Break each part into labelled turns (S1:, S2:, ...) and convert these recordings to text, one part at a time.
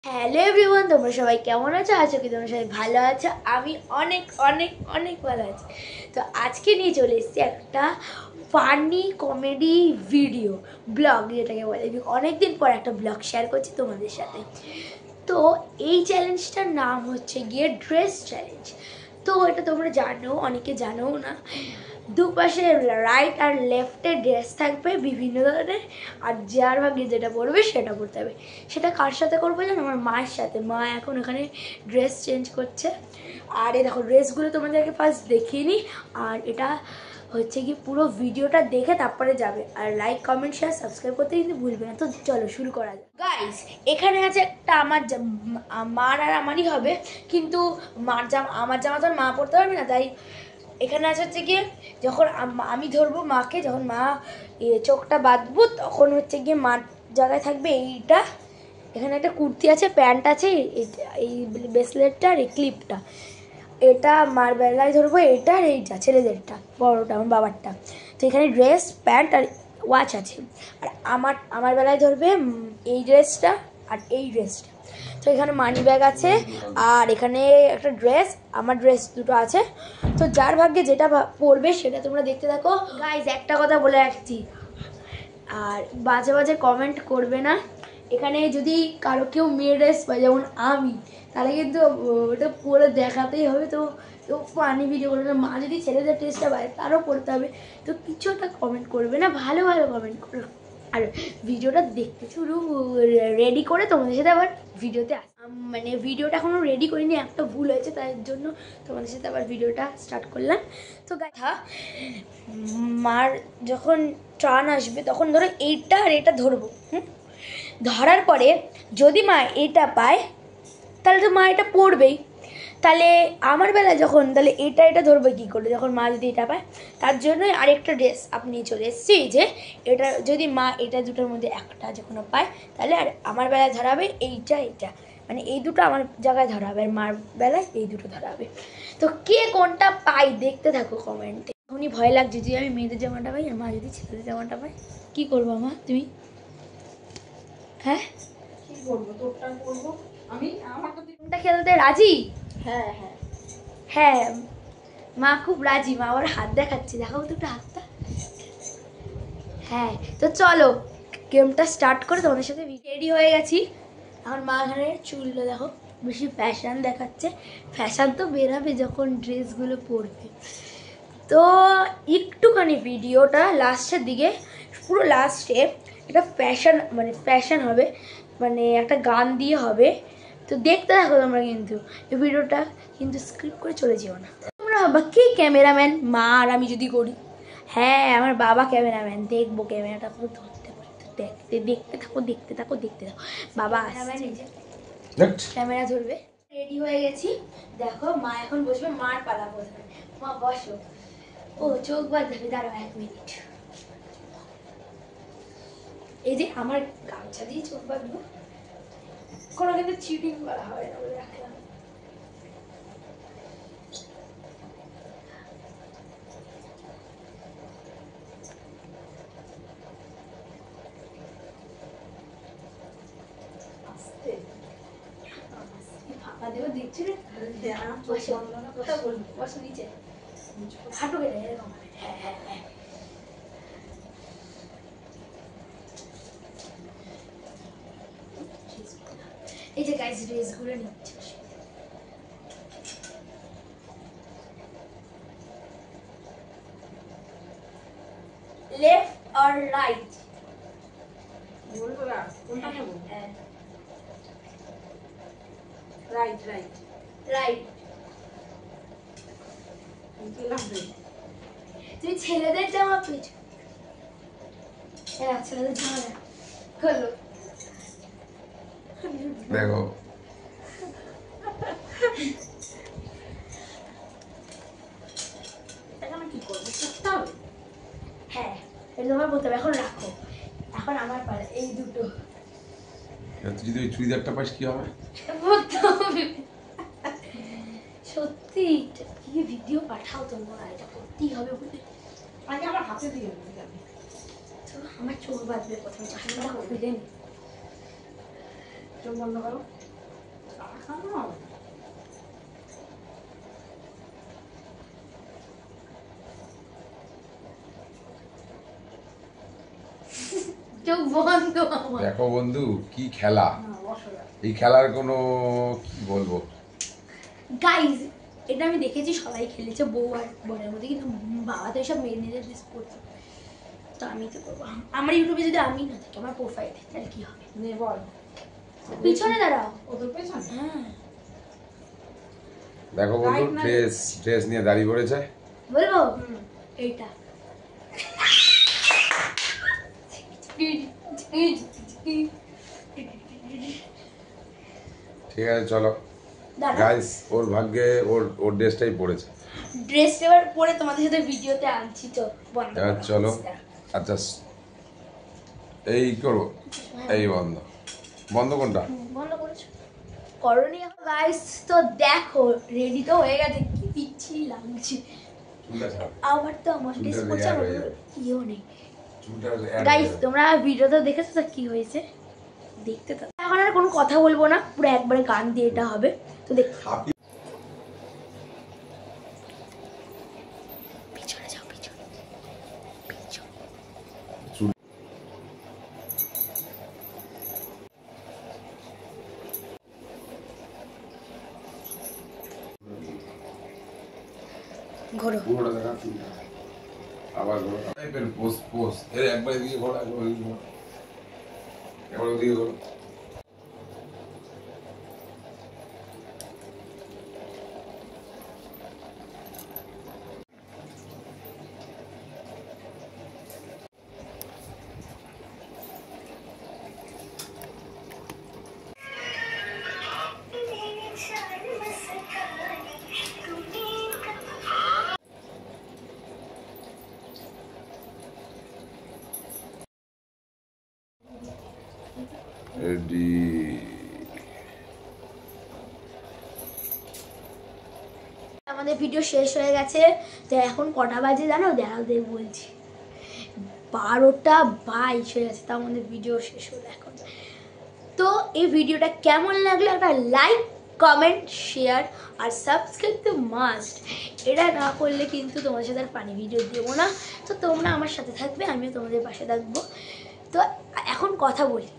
S1: Hello everyone, তোমরা সবাই কেমন আছো? আশা করি তোমরা সবাই ভালো আছো। আমি অনেক অনেক অনেক ভালো আছি। তো আজকে নিয়ে চলে এসেছি একটা ফানি কমেডি ভিডিও ব্লগ, যেটাকে বলে। আমি অনেকদিন পর একটা ব্লগ শেয়ার করছি তোমাদের সাথে। তো এই চ্যালেঞ্জটার নাম হচ্ছে গিয়ে ড্রেস চ্যালেঞ্জ। তো এটা তোমরা জানো, অনেকে জানো না। দুপাশে রাইট আর লেফটে ড্রেস থাকবে বিভিন্ন ধরনের, আর যার ভাগে যেটা পরবে সেটা পরতে হবে। সেটা কার সাথে করবো জানো? আমার মায়ের সাথে। মা এখন এখানে ড্রেস চেঞ্জ করছে। আর এই দেখো ড্রেসগুলো তোমাদেরকে ফার্স্ট দেখিয়ে নিই। আর এটা হচ্ছে কি, পুরো ভিডিওটা দেখে তারপরে যাবে। আর লাইক কমেন্ট শেয়ার সাবস্ক্রাইব করতে কিন্তু ভুলবে না। তো চলো শুরু করা যাক। গাইস, এখানে আছে একটা মার আর আমারই হবে, কিন্তু আমার জামা তো আর মা পরতে পারবে না, তাই এখানে আছে হচ্ছে গিয়ে, যখন আমি ধরবো মাকে, যখন মা চোখটা বাঁধবো, তখন হচ্ছে গিয়ে মার জায়গায় থাকবে এইটা। এখানে একটা কুর্তি আছে, প্যান্ট আছে, এই ব্রেসলেটটা আর এই ক্লিপটা। এটা মার বেলায় ধরবো, এটা আর এইটা ছেলেদেরটা, বড়োটা আমার বাবারটা। তো এখানে ড্রেস, প্যান্ট আর ওয়াচ আছে। আর আমার বেলায় ধরবে এই ড্রেসটা আর এই ড্রেসটা। তো এখানে মানি ব্যাগ আছে, আর এখানে একটা ড্রেস, আমার ড্রেস দুটো আছে। তো যার ভাগ্যে যেটা পড়বে সেটা তোমরা দেখতে থাকো। গাইজ, একটা কথা বলে রাখছি, আর বাজে বাজে কমেন্ট করবে না। এখানে যদি কারো কেউ মেয়ে ড্রেস পায়, যেমন আমি, তাহলে কিন্তু ওটা পরে দেখাতেই হবে। তো ফানি ভিডিও করবে না। মা যদি ছেলেদের ড্রেসটা পায়, তারও পড়তে হবে। তো কিছু একটা কমেন্ট করবে না, ভালো ভালো কমেন্ট করো। আর ভিডিওটা দেখতে শুরু রেডি করে তোমাদের সাথে আবার ভিডিওতে মানে ভিডিওটা এখনও রেডি করিনি, একটা ভুল হয়েছে, তার জন্য তোমাদের সাথে আবার ভিডিওটা স্টার্ট করলাম। তো গাথা, মার যখন টার্ন আসবে, তখন ধরো এইটা আর এটা ধরবো। ধরার পরে যদি মা এটা পায়, তাহলে তো মা এটা পড়বেই। তাহলে আমার বেলা যখন, তাহলে এটা ধরবে কী করে, যখন মা যদি এটা পায়? তার জন্যই আরেকটা ড্রেস আপনি চলে এসেছি, যে এটা যদি মা এটা দুটোর মধ্যে একটা যখন পায়, তাহলে আর আমার বেলায় ধরাবে এইটা, মানে এই দুটো আমার জায়গায় ধরা হবে, আর মার বেলায় এই দুটো ধরা হবে। তো কে কোনটা পাই দেখতে থাকো কমেন্টে। এখনই ভয় লাগছে, যদি আমি মেয়েদের জামাটা পাই আর মা যদি ছেলেদের জামাটা পাই, কী করবো মা তুমি? হ্যাঁ,
S2: কি করবো? তোরটা করবো আমি, আমারটা
S1: কোনটা খেলতে রাজি?
S2: হ্যাঁ হ্যাঁ
S1: হ্যাঁ, মা খুব রাজি। মা আবার হাত দেখাচ্ছে, দেখাবো তো একটু হাতটা। হ্যাঁ, তো চলো গেমটা স্টার্ট করে তোমাদের সাথে। রেডি হয়ে গেছি। এখন মা এখানে চুলটা দেখো, বেশি ফ্যাশন দেখাচ্ছে। ফ্যাশন তো বেরাবে যখন ড্রেসগুলো পরবে। তো একটুখানি ভিডিওটা লাস্টের দিকে, পুরো লাস্টে একটা ফ্যাশন হবে, মানে একটা গান দিয়ে হবে। তো দেখতে থাকো তোমরা, কিন্তু এই ভিডিওটা কিন্তু স্ক্রিপ্ট করে চলে যেও না। তোমরা ভাবা কে ক্যামেরাম্যান, মা আর আমি যদি করি? হ্যাঁ, আমার বাবা ক্যামেরাম্যান। দেখবো ক্যামেরাটা পুরো ধরতে পারতে। দেখতে থাকো। বাবা ক্যামেরা ধরবে। রেডি হয়ে গেছি, দেখো মা এখন বসবে, মার পালা প্রথমে। মা বসো। ও চোখ বাঁধবে, দাঁড়াও 1 মিনিট। এই যে আমার গামছা দিয়ে চোখ বাঁধবো, কোনো কিন্তু চিটিং করা হয় না বলে রাখলাম। ফাঁকা দেবো, দেখছি রে। বসো নিচে, হাঁটু কেটে এরকম। হ্যাঁ। এই যে গাইস, ড্রেসগুলো নিচ্ছে। লেফট অর রাইট
S2: বলবো না কোনটা নেবো?
S1: হ্যাঁ,
S2: রাইট
S1: রাইট। তুমি ছেলেদের জামা পেয়েছো? হ্যাঁ, ছেলেদের জামা খোলো।
S3: দেখো
S2: এখানে কি করবো? করতে হবে।
S1: হ্যাঁ, এটা তোমার বলতে হবে। এখন রাখো, এখন আমার পালা। এই দুটো
S3: তুই যদি ওই চুড়িদারটা পাস কি হবে?
S1: বলতে হবে। সত্যি কি ভিডিও পাঠাও তোমরা, এটা করতেই হবে বলে।
S2: আগে আমার হাতে দিয়ে যাবে।
S1: তো আমার চোখ বাঁধবে প্রথমে, চশমাটা খুলে নি।
S2: চোখ বন্ধ করো। দেখানো হবে না।
S1: চোখ বন্ধ আমার।
S3: দেখো বন্ধু কি খেলা,
S2: না, অসহায়।
S3: এই খেলার কোনো কি বলবো।
S1: গাইজ এটা আমি দেখেছি সবাই খেলেছে বউ আর বোনের মধ্যে, কিন্তু বাবা তো এইসব মেয়েদের ড্রেস পরছে, তো আমি তো করবো। আমার ইউটিউবে যদি আমি না থাকি, আমার প্রোফাইলে, তাহলে কি হবে?
S2: নে বল।
S1: পিছনে দাঁড়াও।
S2: ওদের পেছনে?
S1: হ্যাঁ
S3: দেখো বন্ধু
S2: Right না
S3: ড্রেস নিয়ে দাঁড়িয়ে পড়েছে।
S1: বলবো
S2: হুম।
S1: এইটা
S3: ঠিক আছে চলো
S1: দাঁড়াও।
S3: গাইস, ওর ভাগ্যে ওর ড্রেসটাই পড়েছে।
S1: ড্রেস এবার পরে তোমাদের সাথে ভিডিওতে আনছি, তো বন্ধ
S3: এবার
S1: করো।
S3: চলো আচ্ছা এই করো, এই বন্ধ বন্ধ কোনটা?
S1: বন্ধ করেছো করনি গাইস? তো দেখো রেডি তো হয়ে গেছে, কি পিচ্ছি লাগছে।
S3: চুলটা ছাড়,
S1: আবার তো আমার ড্রেস
S3: চুলটা
S1: পরছে,
S3: add
S1: আমার
S3: হয়ে যাবে।
S1: ইয়েও নেই।
S3: চুলটা add হয়ে
S1: গাইস
S3: যাবে।
S1: তোমরা ভিডিওটা দেখেছো তো কি হয়েছে, দেখতে তো। এখন আর কোনো কথা বলবো না, পুরো একবারে গান দিয়ে এটা হবে, তো দেখ।
S3: হাপি-
S1: পিছনে যাও, পিছনে পিছনে।
S3: চুল
S1: ঘোরো।
S3: পুরোটা দেখা, চুলটা আবার ঘোরো। টাইপের পোস্ট এর একবার এদিকে ঘোরো, একবার ওদিকে ঘোরো, একবার ওদিকে ঘোরো। রেডি।
S1: আমাদের ভিডিও শেষ হয়ে গেছে, তো এখন কটা বাজে জানো? দেখাতে বলছি, 12:22 হয়ে গেছে, তা আমাদের ভিডিও শেষ হলো এখন। তো এই ভিডিওটা কেমন লাগলো একটা লাইক, কমেন্ট, শেয়ার আর সাবস্ক্রাইব তো মাস্ট। এটা না করলে কিন্তু তোমাদের সাথে আর পানি ভিডিও দেবো না। তো তোমরা আমার সাথে থাকবে, আমিও তোমাদের পাশে থাকবো। তো এখন কথা বলি,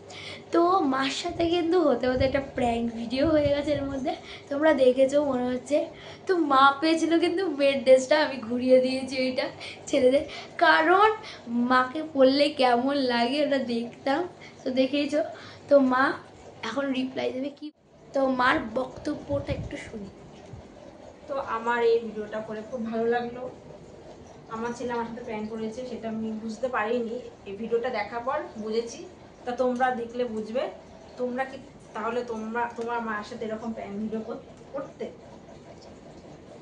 S1: তো মার সাথে কিন্তু হতে হতে একটা প্র্যাঙ্ক ভিডিও হয়ে গেছে এর মধ্যে, তোমরা দেখেছো মনে হচ্ছে। তো মা পেয়েছিল কিন্তু মেয়ের ড্রেসটা, আমি ঘুরিয়ে দিয়েছি ওইটা ছেলেদের, কারণ মাকে পরলে কেমন লাগে ওটা দেখতাম। তো দেখেইছো, তো মা এখন রিপ্লাই দেবে কি, তো মার বক্তব্যটা একটু শুনি।
S2: তো আমার এই ভিডিওটা করে খুব ভালো লাগলো। আমার ছেলে আমার সাথে প্র্যাঙ্ক করেছে, সেটা আমি বুঝতে পারিনি, এই ভিডিওটা দেখার পর বুঝেছি। তা তোমরা দেখলে বুঝবে। তোমরা কি তাহলে তোমার মায়ের সাথে এরকম প্র্যাঙ্ক ভিডিও করতে?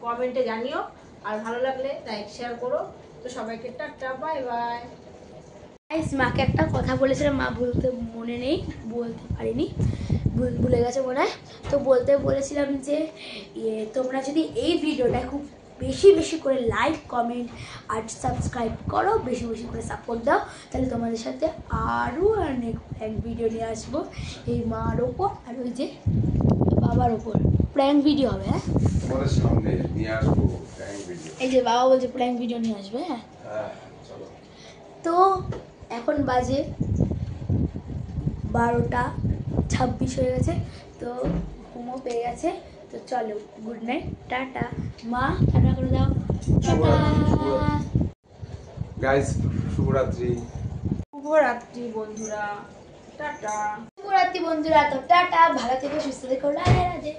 S2: কমেন্টে জানিও। আর ভালো লাগলে লাইক শেয়ার করো। তো সবাইকে টাটা, বাই বাই।
S1: গাইস মাকে একটা কথা বলেছিলাম, মা বলতে মনে নেই, বলতে পারিনি, ভুলে গেছে মনে হয়। তো বলেছিলাম যে তোমরা যদি এই ভিডিওটা খুব বেশি বেশি করে লাইক, কমেন্ট আর সাবস্ক্রাইব করো, বেশি বেশি করে সাপোর্ট দাও, তাহলে তোমাদের সাথে আরও অনেক প্র্যাঙ্ক ভিডিও নিয়ে আসবো এই মার ওপর আর ওই যে বাবার ওপর প্র্যাঙ্ক ভিডিও হবে। হ্যাঁ
S3: তোমাদের সামনে নিয়ে আসবো প্র্যাঙ্ক ভিডিও।
S1: এই যে বাবা বলছে প্র্যাঙ্ক ভিডিও নিয়ে আসবে। হ্যাঁ
S3: হ্যাঁ চলো।
S1: তো এখন বাজে 12:26 হয়ে গেছে, তো ঘুমও পেয়ে গেছে। তো চলো গুড নাইট, টাটা। মা টাটা করে দাও। টাটা।
S3: গাইস শুভরাত্রি।
S2: শুভরাত্রি বন্ধুরা, টাটা।
S1: শুভরাত্রি বন্ধুরা, তো টাটা, ভালো থেকো, সুস্থ থেকো, রাধে রাধে।